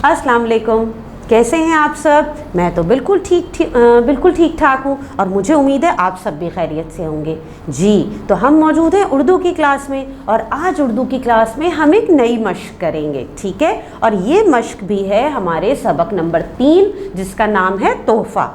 अस्सलाम वालेकुम। कैसे हैं आप सब? मैं तो बिल्कुल ठीक ठाक हूँ और मुझे उम्मीद है आप सब भी खैरियत से होंगे। जी, तो हम मौजूद हैं उर्दू की क्लास में और आज उर्दू की क्लास में हम एक नई मश्क करेंगे, ठीक है। और ये मश्क भी है हमारे सबक नंबर 3 जिसका नाम है तोहफ़ा,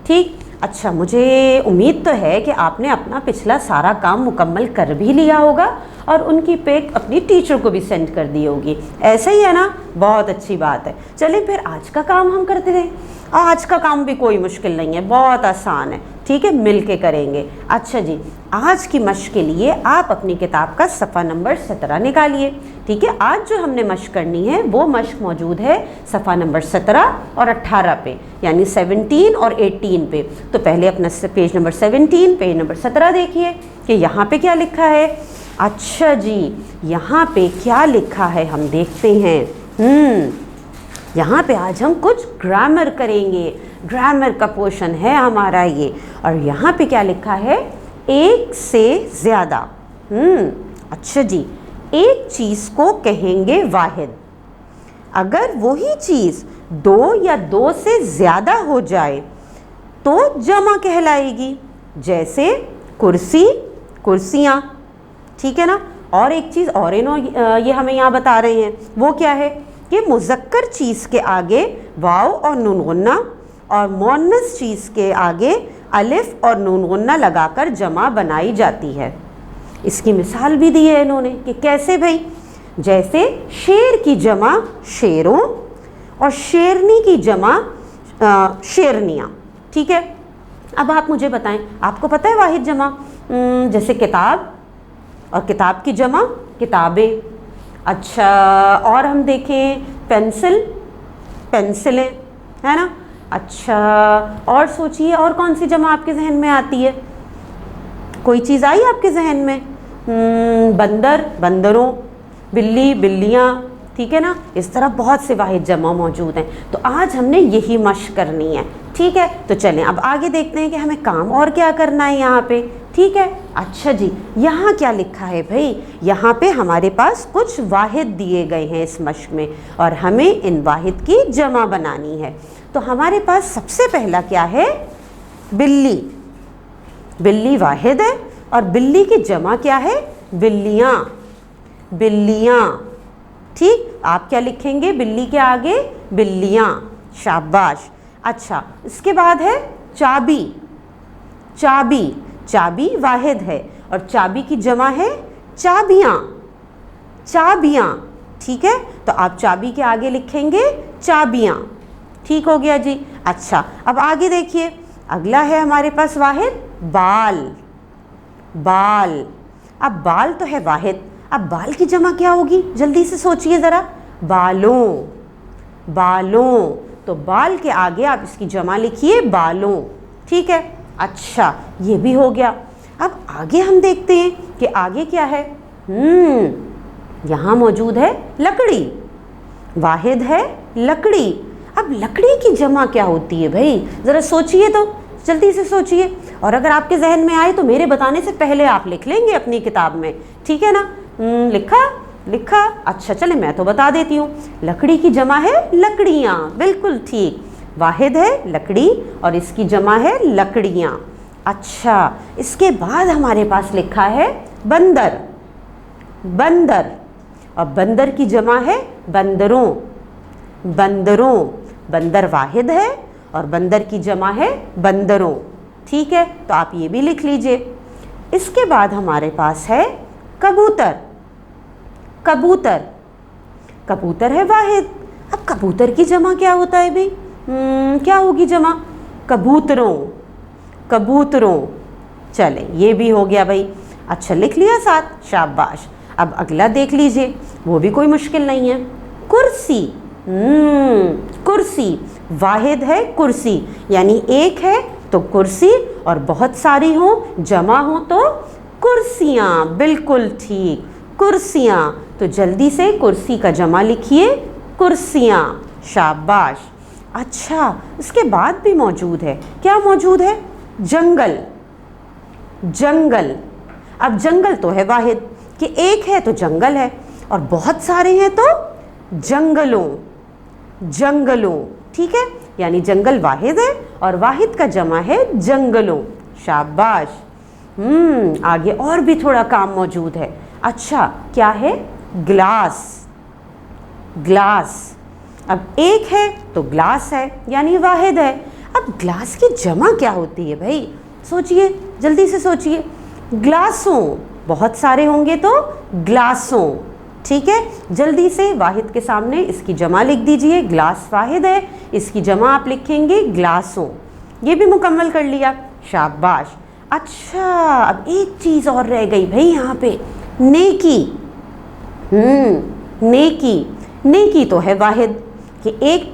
ठीक। अच्छा, मुझे उम्मीद तो है कि आपने अपना पिछला सारा काम मुकम्मल कर भी लिया होगा और उनकी पिक अपनी टीचर को भी सेंड कर दी होगी। ऐसा ही है ना? बहुत अच्छी बात है। चलिए फिर आज का काम हम करते हैं। आज का काम भी कोई मुश्किल नहीं है, बहुत आसान है, ठीक है, मिल के करेंगे। अच्छा जी, आज की मश्क के लिए आप अपनी किताब का सफ़ा नंबर 17 निकालिए, ठीक है। आज जो हमने मश्क करनी है वो मश्क मौजूद है सफ़ा नंबर 17 और 18 पे, यानी 17 और 18 पे। तो पहले अपना पेज नंबर 17, पेज नंबर 17 देखिए कि यहाँ पे क्या लिखा है। अच्छा जी, यहाँ पे क्या लिखा है हम देखते हैं। यहाँ पे आज हम कुछ ग्रामर करेंगे, ग्रामर का पोर्शन है हमारा ये। और यहाँ पे क्या लिखा है, एक से ज़्यादा। अच्छा जी, एक चीज़ को कहेंगे वाहिद। अगर वही चीज़ 2 या 2 से ज़्यादा हो जाए तो जमा कहलाएगी, जैसे कुर्सी, कुर्सियाँ, ठीक है ना। और एक चीज़ और ये हमें यहाँ बता रहे हैं, वो क्या है कि मुज़क्कर चीज़ के आगे वाव और नून गुन्ना और मुअन्नस चीज़ के आगे अलिफ और नून गुन्ना लगाकर जमा बनाई जाती है। इसकी मिसाल भी दी है इन्होंने कि कैसे भाई, जैसे शेर की जमा शेरों और शेरनी की जमा शेरनियाँ, ठीक है। अब आप मुझे बताएं, आपको पता है वाहिद जमा? जैसे किताब और किताब की जमा किताबें। अच्छा, और हम देखें पेंसिल, पेंसिलें, है ना। अच्छा, और सोचिए और कौन सी जमा आपके जहन में आती है? कोई चीज़ आई आपके जहन में? बंदर, बंदरों, बिल्ली, बिल्लियाँ, ठीक है ना। इस तरह बहुत से वाहिद जमा मौजूद हैं। तो आज हमने यही मश्क करनी है, ठीक है। तो चलें अब आगे देखते हैं कि हमें काम और क्या करना है यहाँ पे, ठीक है। अच्छा जी, यहाँ क्या लिखा है भाई? यहाँ पे हमारे पास कुछ वाहिद दिए गए हैं इस मश्क में और हमें इन वाहिद की जमा बनानी है। तो हमारे पास सबसे पहला क्या है? बिल्ली। बिल्ली वाहिद है और बिल्ली की जमा क्या है? बिल्लियाँ, बिल्लियाँ, ठीक। आप क्या लिखेंगे बिल्ली के आगे? बिल्लियाँ, शाबाश। अच्छा, इसके बाद है चाबी। चाबी, चाबी वाहिद है और चाबी की जमा है चाबियाँ, चाबियाँ, ठीक है। तो आप चाबी के आगे लिखेंगे चाबियाँ, ठीक हो गया जी। अच्छा, अब आगे देखिए, अगला है हमारे पास वाहिद बाल। बाल, अब बाल तो है वाहिद, अब बाल की जमा क्या होगी? जल्दी से सोचिए ज़रा। बालों, बालों, तो बाल के आगे आप इसकी जमा लिखिए बालों, ठीक है। अच्छा, ये भी हो गया। अब आगे हम देखते हैं कि आगे क्या है। यहाँ मौजूद है लकड़ी। वाहिद है लकड़ी। अब लकड़ी की जमा क्या होती है भाई? ज़रा सोचिए तो, जल्दी से सोचिए। और अगर आपके जहन में आए तो मेरे बताने से पहले आप लिख लेंगे अपनी किताब में, ठीक है ना। लिखा लिखा? अच्छा, चले मैं तो बता देती हूँ। लकड़ी की जमा है लकड़ियाँ, बिल्कुल ठीक। वाहिद है लकड़ी और इसकी जमा है लकड़ियाँ। अच्छा, इसके बाद हमारे पास लिखा है बंदर। बंदर, और बंदर की जमा है बंदरों। बंदरों, बंदर वाहिद है और बंदर की जमा है बंदरों, ठीक है। तो आप ये भी लिख लीजिए। इसके बाद हमारे पास है कबूतर। कबूतर, कबूतर है वाहिद। अब कबूतर की जमा क्या होता है भाई? क्या होगी जमा? कबूतरों, कबूतरों। चले, ये भी हो गया भाई। अच्छा, लिख लिया साथ, शाबाश। अब अगला देख लीजिए, वो भी कोई मुश्किल नहीं है। कुर्सी। कुर्सी वाहिद है कुर्सी, यानी एक है तो कुर्सी और बहुत सारी हो, जमा हो तो कुर्सियाँ, बिल्कुल ठीक, कुर्सियाँ। तो जल्दी से कुर्सी का जमा लिखिए कुर्सियाँ, शाबाश। अच्छा, इसके बाद भी मौजूद है, क्या मौजूद है? जंगल। जंगल, अब जंगल तो है वाहिद कि एक है तो जंगल है और बहुत सारे हैं तो जंगलों, जंगलों, ठीक है, यानी जंगल वाहिद है और वाहिद का जमा है जंगलों। शाबाश। आगे और भी थोड़ा काम मौजूद है। अच्छा, क्या है? ग्लास। ग्लास, अब एक है तो ग्लास है यानी वाहिद है। अब ग्लास की जमा क्या होती है भाई? सोचिए, जल्दी से सोचिए। ग्लासों, बहुत सारे होंगे तो ग्लासों, ठीक है। जल्दी से वाहिद के सामने इसकी जमा लिख दीजिए। ग्लास वाहिद है, इसकी जमा आप लिखेंगे ग्लासों। ये भी मुकम्मल कर लिया, शाबाश। अच्छा, अब एक चीज़ और रह गई भाई यहाँ पे, नेकी। नेकी, नेकी तो है वाहिद कि एक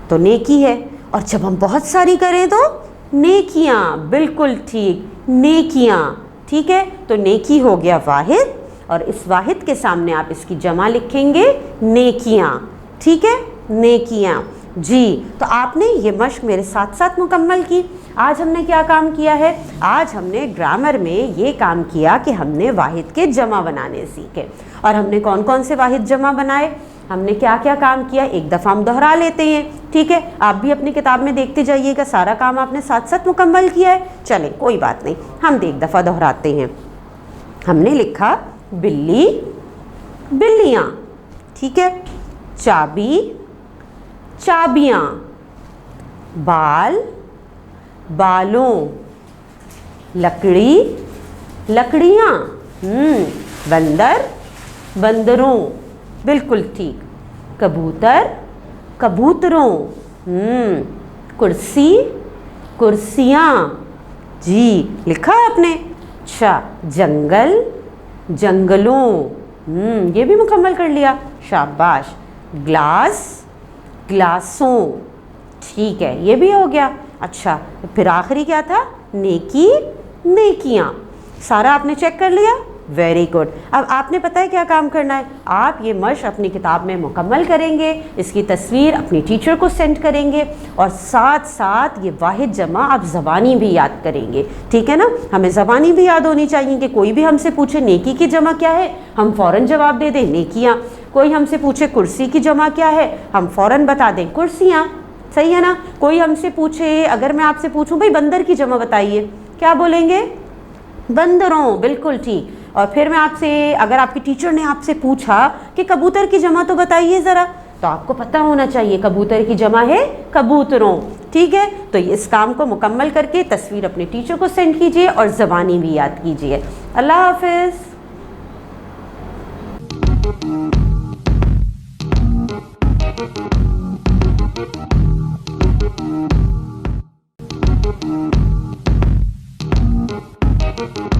तो नेकी है, और जब हम बहुत सारी करें तो नेकियां, बिल्कुल ठीक, नेकियां, ठीक है। तो नेकी हो गया वाहिद, और इस वाहिद के सामने आप इसकी जमा लिखेंगे नेकियां, ठीक है, नेकियां। जी, तो आपने ये मश्क मेरे साथ साथ मुकम्मल की। आज हमने क्या काम किया है? आज हमने ग्रामर में ये काम किया कि हमने वाहिद के जमा बनाने सीखे। और हमने कौन कौन से वाहिद जमा बनाए, हमने क्या क्या काम किया, एक दफ़ा हम दोहरा लेते हैं, ठीक है। आप भी अपनी किताब में देखते जाइएगा, सारा काम आपने साथ साथ मुकम्मल किया है। चलें, कोई बात नहीं, हम एक दफ़ा दोहराते हैं। हमने लिखा बिल्ली, बिल्लियाँ, ठीक है। चाबी, चाबियाँ। बाल, बालों। लकड़ी, लकड़ियाँ। बंदर, बंदरों, बिल्कुल ठीक। कबूतर, कबूतरों। कुर्सी, कुर्सियाँ। जी, लिखा आपने। अच्छा, जंगल, जंगलों। ये भी मुकम्मल कर लिया, शाबाश। ग्लास, ग्लासों, ठीक है, ये भी हो गया। अच्छा, फिर आखिरी क्या था? नेकी, नेकियां। सारा आपने चेक कर लिया, वेरी गुड। अब आपने पता है क्या काम करना है? आप ये मश्क अपनी किताब में मुकम्मल करेंगे, इसकी तस्वीर अपनी टीचर को सेंड करेंगे, और साथ साथ ये वाहिद जमा आप ज़बानी भी याद करेंगे, ठीक है ना। हमें ज़बानी भी याद होनी चाहिए कि कोई भी हमसे पूछे नेकी की जमा क्या है, हम फ़ौरन जवाब दे दें नेकियाँ। कोई हमसे पूछे कुर्सी की जमा क्या है, हम फ़ौरन बता दें कुर्सियाँ, सही है ना। कोई हमसे पूछे, अगर मैं आपसे पूछूं भाई बंदर की जमा बताइए, क्या बोलेंगे? बंदरों, बिल्कुल ठीक। और फिर मैं आपसे, अगर आपकी टीचर ने आपसे पूछा कि कबूतर की जमा तो बताइए ज़रा, तो आपको पता होना चाहिए कबूतर की जमा है कबूतरों, ठीक है। तो इस काम को मुकम्मल करके तस्वीर अपने टीचर को सेंड कीजिए और ज़बानी भी याद कीजिए। अल्लाह हाफिज़। Thank you.